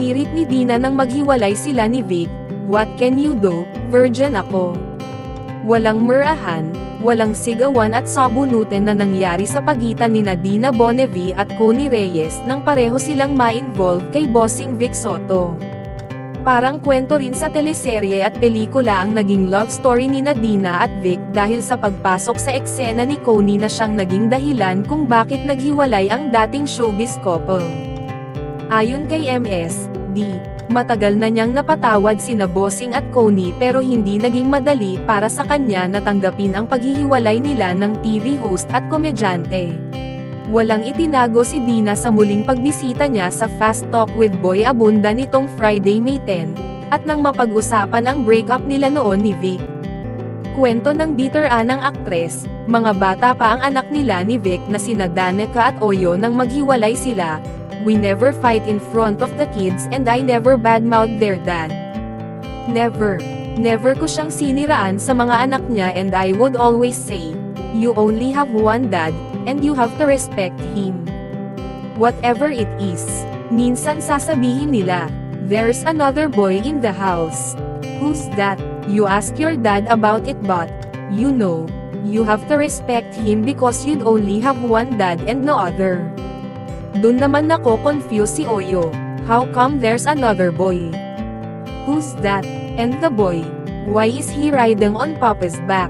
Hirit ni Dina nang maghiwalay sila ni Vic. What can you do, virgin ako. Walang murahan, walang sigawan at sabunutin na nangyari sa pagitan ni Dina Bonnevie at Connie Reyes nang pareho silang ma-involve kay Bossing Vic Soto. Parang kwento rin sa teleserye at pelikula ang naging love story ni Dina at Vic dahil sa pagpasok sa eksena ni Connie na siyang naging dahilan kung bakit naghiwalay ang dating showbiz couple. Ayon kay MSD, matagal na niyang napatawad sina Bossing at Connie pero hindi naging madali para sa kanya na tanggapin ang paghihiwalay nila ng TV host at komedyante. Walang itinago si Dina sa muling pagbisita niya sa Fast Talk with Boy Abunda nitong Friday, May 10, at nang mapag-usapan ang breakup nila noon ni Vic. Kwento ng bitter-anang aktres, mga bata pa ang anak nila ni Vic na sina Danica at Oyo nang maghiwalay sila. We never fight in front of the kids and I never badmouth their dad. Never ko siyang siniraan sa mga anak niya and I would always say, you only have one dad, and you have to respect him. Whatever it is. Minsan sasabihin nila, there's another boy in the house. Who's that? You ask your dad about it but, you know, you have to respect him because you'd only have one dad and no other. Dun naman ako confused si Oyo, how come there's another boy? Who's that? And the boy? Why is he riding on Papa's back?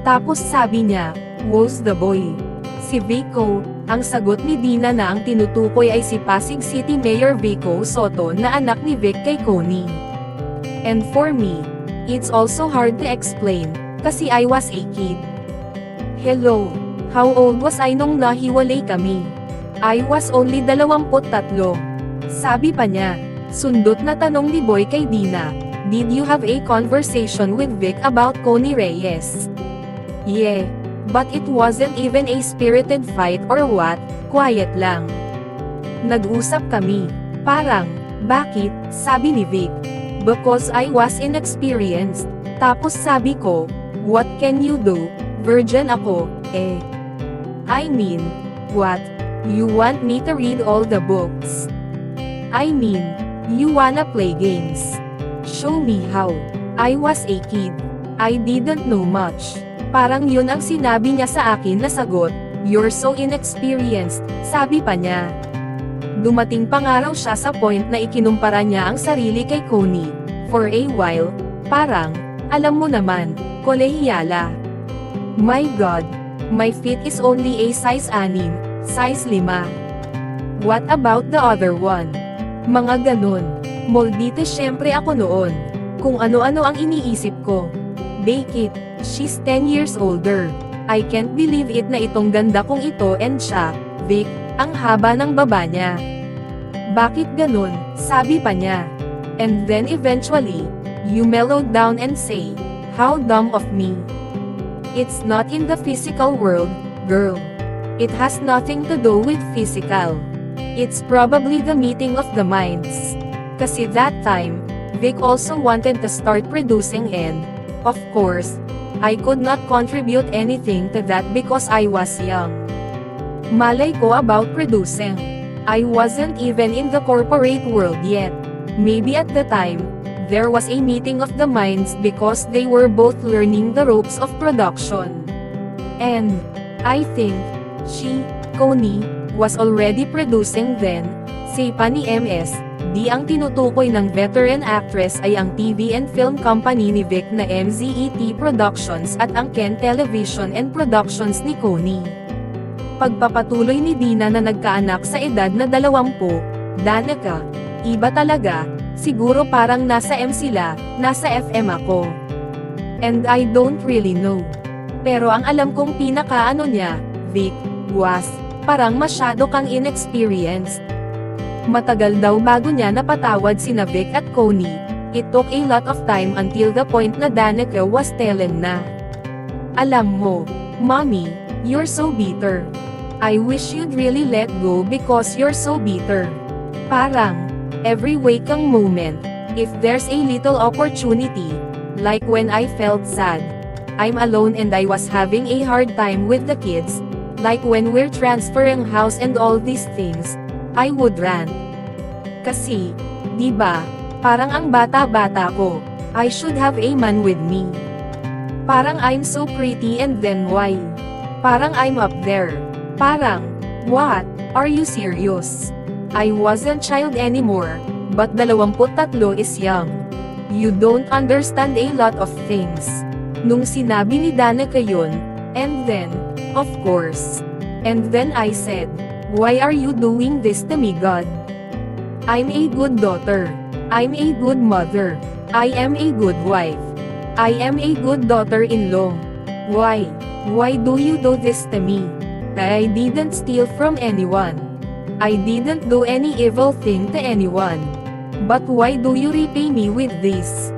Tapos sabi niya, who's the boy? Si Vico. Ang sagot ni Dina na ang tinutukoy ay si Pasig City Mayor Vico Soto na anak ni Vic kay Connie. And for me, it's also hard to explain, kasi I was a kid. Hello, how old was I nung nahiwalay kami? I was only 23. Sabi pa niya, sundot na tanong ni Boy kay Dina, did you have a conversation with Vic about Connie Reyes? Yeah. But it wasn't even a spirited fight or what, quiet lang. Nag-usap kami. Parang, bakit? Sabi ni Vic. Because I was inexperienced. Tapos sabi ko, what can you do? Virgin ako, eh. I mean, what? You want me to read all the books? I mean, you wanna play games? Show me how. I was a kid. I didn't know much. Parang yun ang sinabi niya sa akin na sagot, you're so inexperienced, sabi pa niya. Dumating pa nga raw siya sa point na ikinumpara niya ang sarili kay Connie. For a while, parang, alam mo naman, kolehiyala. My God, my feet is only a size 6, size 5. What about the other one? Mga ganun. Moldite syempre ako noon. Kung ano-ano ang iniisip ko. Bake it. She's 10 years older. I can't believe it na itong ganda kong ito and siya, Vic, ang haba ng baba niya. Bakit ganun? Sabi pa niya. And then eventually, you mellowed down and say, how dumb of me. It's not in the physical world, girl. It has nothing to do with physical. It's probably the meeting of the minds. Kasi that time, Vic also wanted to start producing and, of course, I could not contribute anything to that because I was young. Malay ko about producing. I wasn't even in the corporate world yet. Maybe at the time, there was a meeting of the minds because they were both learning the ropes of production. And, I think, Connie, was already producing then, say pa ni MS. Di ang tinutukoy ng veteran actress ay ang TV and film company ni Vic na MZET Productions at ang Ken Television and Productions ni Connie. Pagpapatuloy ni Dina na nagkaanak sa edad na 20, Danica, iba talaga, siguro parang nasa M sila, nasa FM ako. And I don't really know. Pero ang alam kong pinakaano niya, Vic, was, parang masyado kang inexperienced. Matagal daw bago niya napatawad sina Vic at Connie. It took a lot of time until the point na Danica was telling na, alam mo, Mommy, you're so bitter. I wish you'd really let go because you're so bitter. Parang, every waking moment, if there's a little opportunity, like when I felt sad, I'm alone and I was having a hard time with the kids, like when we're transferring house and all these things, I would rant. Kasi, Di ba? Parang ang bata-bata ko. I should have a man with me. Parang I'm so pretty and then why? Parang I'm up there. Parang, what? Are you serious? I wasn't child anymore, but 23 is young. You don't understand a lot of things. Nung sinabi ni Danica yun, and then, of course. And then I said, why are you doing this to me, God? I'm a good daughter. I'm a good mother. I am a good wife. I am a good daughter-in-law. Why? Why do you do this to me? I didn't steal from anyone. I didn't do any evil thing to anyone. But why do you repay me with this?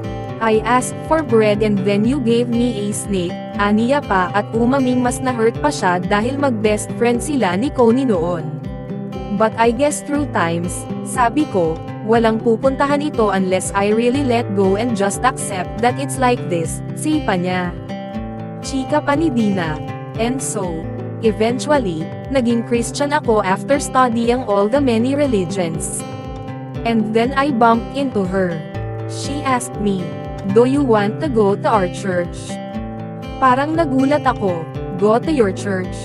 I asked for bread and then you gave me a snake, aniya pa at umaming mas na-hurt pa siya dahil mag-best friend sila ni Connie noon. But I guess through times, sabi ko, walang pupuntahan ito unless I really let go and just accept that it's like this, say pa niya. Chika pa ni Dina. And so, eventually, naging Christian ako after studying all the many religions. And then I bumped into her. She asked me, do you want to go to our church? Parang nagulat ako, go to your church?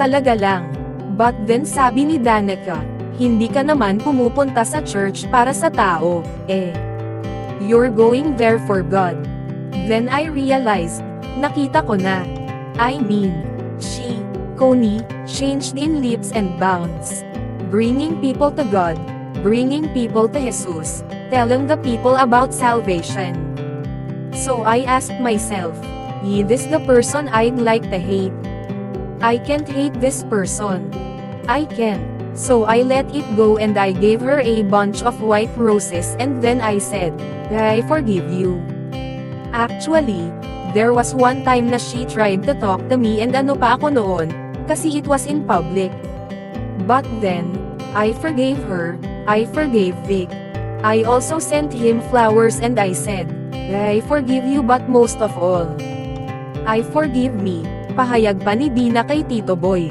Talaga lang. But then sabi ni Danica, hindi ka naman pumupunta sa church para sa tao, eh. You're going there for God. Then I realized, nakita ko na. I mean, Connie, changed in leaps and bounds. Bringing people to God, bringing people to Jesus, telling the people about salvation. So I asked myself, is this the person I'd like to hate? I can't hate this person. I can't. So I let it go and I gave her a bunch of white roses and then I said, I forgive you. Actually, there was one time na she tried to talk to me and ano pa ako noon, kasi it was in public. But then, I forgave her, I forgave Vic. I also sent him flowers and I said, I forgive you but most of all, I forgive me, pahayag pa ni Dina kay Tito Boy.